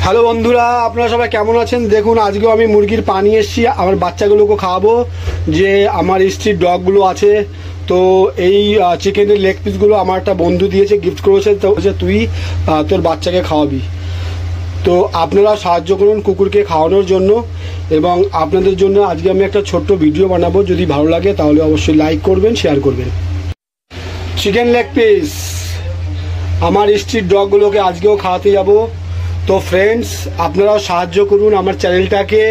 Hello বন্ধুরা, আপনারা সবাই কেমন আছেন? দেখুন, আজকেও আমি মুরগির পা নিয়ে এসেছি আমার বাচ্চাগুলোকে খাওয়াবো। যে আমার স্ট্রিট ডগগুলো আছে, তো এই চিকেনের লেগ পিসগুলো আমার একটা বন্ধু দিয়েছে, গিফট করেছে, তো তুই তোর বাচ্চাকে খাওয়াবি। তো আপনারা সাহায্য করুন কুকুরকে খাওয়ানোর জন্য, এবং আপনাদের জন্য আজকে আমি একটা ছোট্ট ভিডিও বানাবো। যদি ভালো লাগে তাহলে অবশ্যই লাইক করবেন, শেয়ার করবেন। চিকেন লেগ পিস আমার স্ট্রিট ডগগুলোকে আজকেও খাওয়াতে যাবো। তো ফ্রেন্ডস, আপনারাও সাহায্য করুন আমার চ্যানেলটাকে।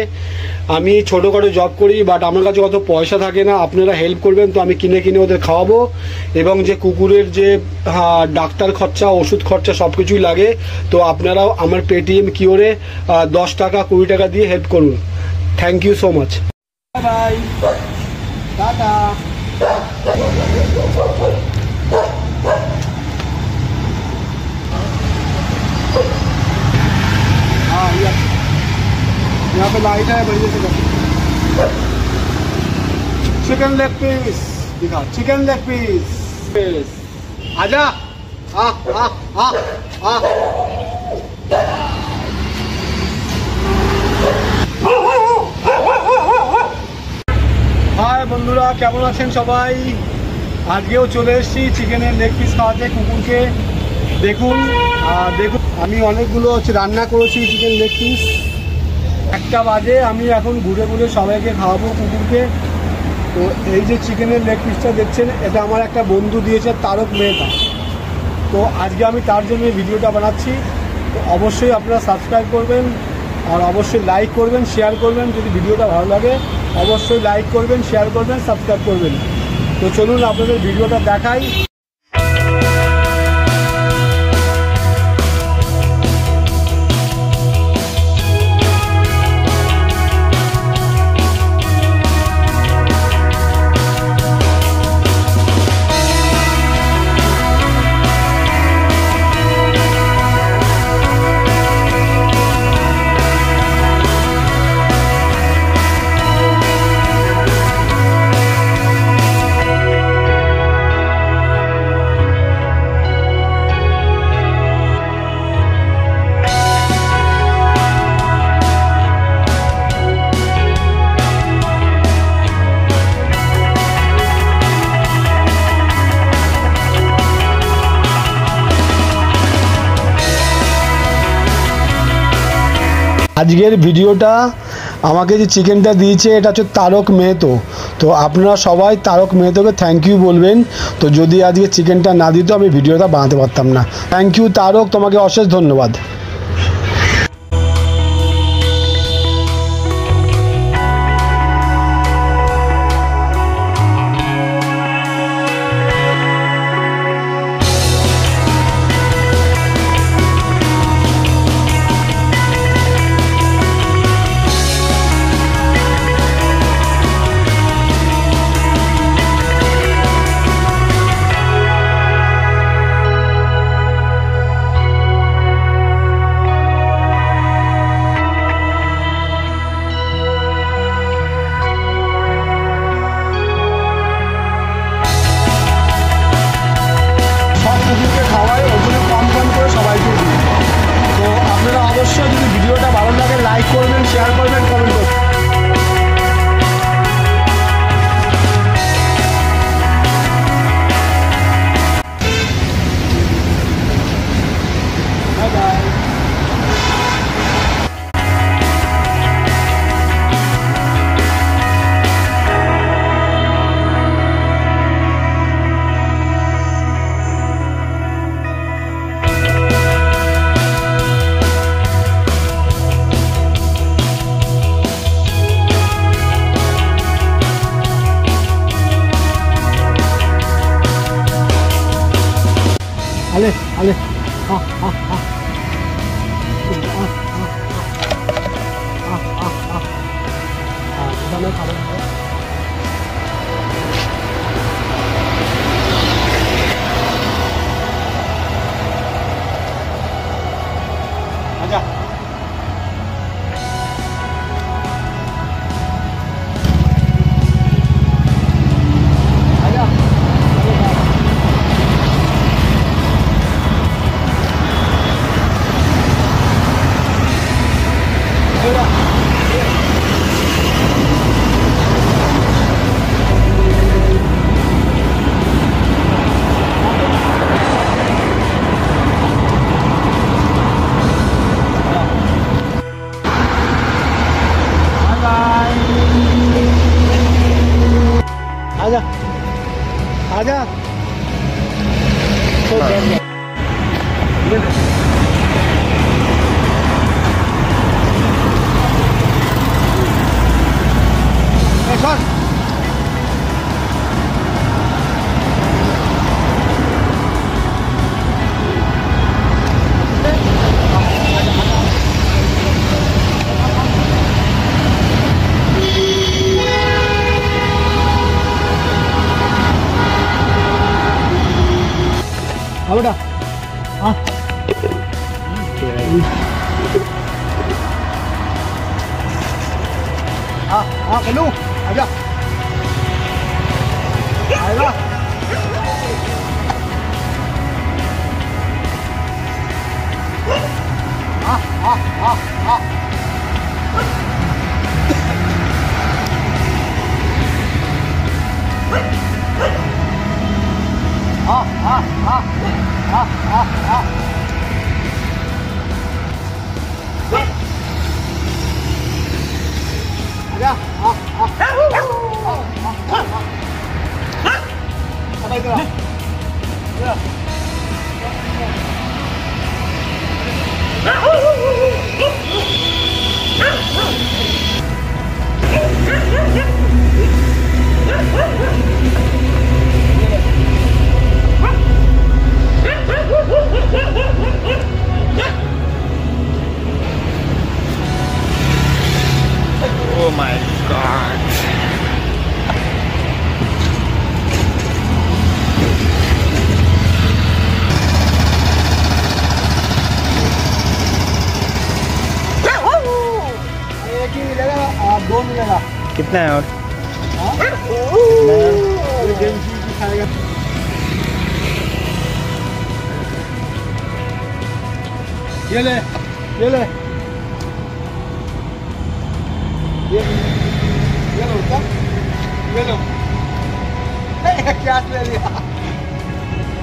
আমি ছোটোখাটো জব করি, বাট আমার কাছে অত পয়সা থাকে না। আপনারা হেল্প করবেন তো আমি কিনে কিনে ওদের খাওয়াবো, এবং যে কুকুরের যে ডাক্তার খরচা, ওষুধ খরচা সব কিছুই লাগে। তো আপনারাও আমার পেটিএম কিওরে 10 টাকা 20 টাকা দিয়ে হেল্প করুন। Thank you so much. Bye, tata. यहाँ पे लाइट है, बढ़िया से चिकन लेग पीस दिखा, चिकन लेग पीस आजा। आ आ आ आ হাই বন্ধুরা, কেমন আছেন সবাই? আজকেও চলে এসেছি চিকেনের লেগ পিস খাওয়াতে কুকুরকে। দেখুন দেখুন, আমি অনেকগুলো রান্না করেছি চিকেন লেগ পিস। 1টা বাজে, আমি এখন ঘুরে ঘুরে সবাইকে খাওয়াবো কুকুরকে। তো এই যে চিকেনের লেগ পিসটা দেখছেন, এটা আমার একটা বন্ধু দিয়েছে, তারক মেহতা। তো আজকে আমি তার জন্য ভিডিওটা বানাচ্ছি। তো অবশ্যই আপনারা সাবস্ক্রাইব করবেন, আর অবশ্যই লাইক করবেন, শেয়ার করবেন। যদি ভিডিওটা ভালো লাগে অবশ্যই লাইক করবেন, শেয়ার করবেন, সাবস্ক্রাইব করবেন। তো চলুন আপনাদের ভিডিওটা দেখাই। আজকের ভিডিওটা আমাকে যে চিকেনটা দিয়েছে, এটা হচ্ছে তারক মেহতো। তো আপনারা সবাই তারক মেহতোকে থ্যাংক ইউ বলবেন। তো যদি আজকে চিকেনটা না দিত আমি ভিডিওটা বানাতে পারতাম না। থ্যাংক ইউ তারক, তোমাকে অশেষ ধন্যবাদ। খাওয়াই ওগুলো কম কম করে সবাইকে দিই। তো আপনারা অবশ্যই যদি ভিডিওটা ভালো লাগে লাইক করবেন, শেয়ার করবেন, কমেন্ট করবেন। Bye bye. Ale, ale. Ah, ah, ah. Ah, ah, ah. Ah, ah, ah. Kita naik apa? Aja. Aja. हाँ कल्लू आजा आएगा। हाँ हाँ हाँ हाँ हाँ हाँ हाँ हाँ हाँ हाँ आजा हाँ हाँ apa itu lah? Ya. Oh my god. एक ही मिलेगा, दो मिलेगा। कितना है और? खाएगा। ये ले ये ले ये लो सब ये लो। क्या ले लिया?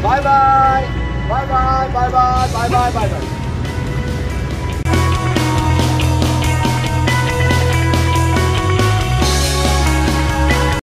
Bye bye bye bye bye bye bye bye bye bye.